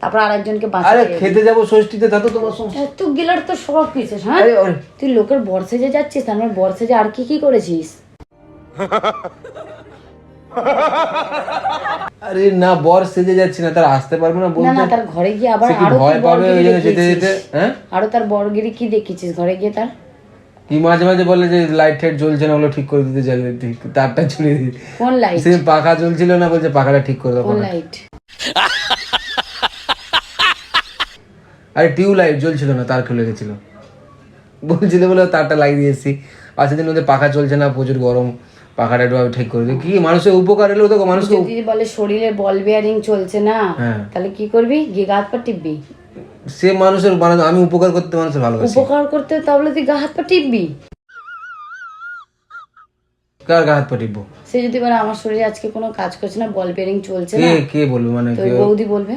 তারপর আরেকজনকে আরে বাঁচাতে খেতে যাবো ষষ্ঠীতে, তা তো তোমার সমস্যা। তুই গিলার তো সব কিছু। হ্যাঁ তুই লোকের বর সেজে যাচ্ছিস, তার মানে বর সেজে আর কি করেছিস? আরে না, বর সেজে যাচ্ছি না, তার আসতে পারবে না না বলতে। না, তার ঘরে গিয়ে আবার সে কি আরো ভয় তুই পাবে ওই বরগিরি জন্য যেতে যেতে? দেখিয়েছিস। হ্যাঁ, আরো তার বরগিরি কি দেখেছিস ঘরে গিয়ে তার? কি মাঝে মাঝে বলে যে লাইট টাইট জ্বলছে না, ওগুলো ঠিক করে দিতে চাইলে ঠিক তারটা ঝুলিয়ে দিতে। কোন লাইট? সে পাখা জ্বলছিল না, বলছে পাখাটা ঠিক করে দাও। কোন লাইট? আরে টিউব লাইট জ্বলছিল না, তার খুলে গেছিল, বলছিল বলে তারটা লাগিয়ে দিয়েছি। পাঁচের দিন মধ্যে পাখা চলছে না, প্রচুর গরম, পাখাটা একটু ঠিক করে দিই। কি মানুষের উপকার এলো তো, মানুষকে যদি বলে শরীরে বল বিয়ারিং চলছে না, হ্যাঁ। তাহলে কি করবি? গিয়ে গা হাত পা টিপবি? সে মানুষের আমি উপকার করতে মানুষের ভালোবাসি। উপকার করতে তাহলে তুই গা হাত পা টিপবি? কার গা হাত পা টিপবো? সে যদি বলে আমার শরীরে আজকে কোনো কাজ করছে না, বল বিয়ারিং চলছে না, কে বলবে মানে? তো ওই বৌদি বলবে।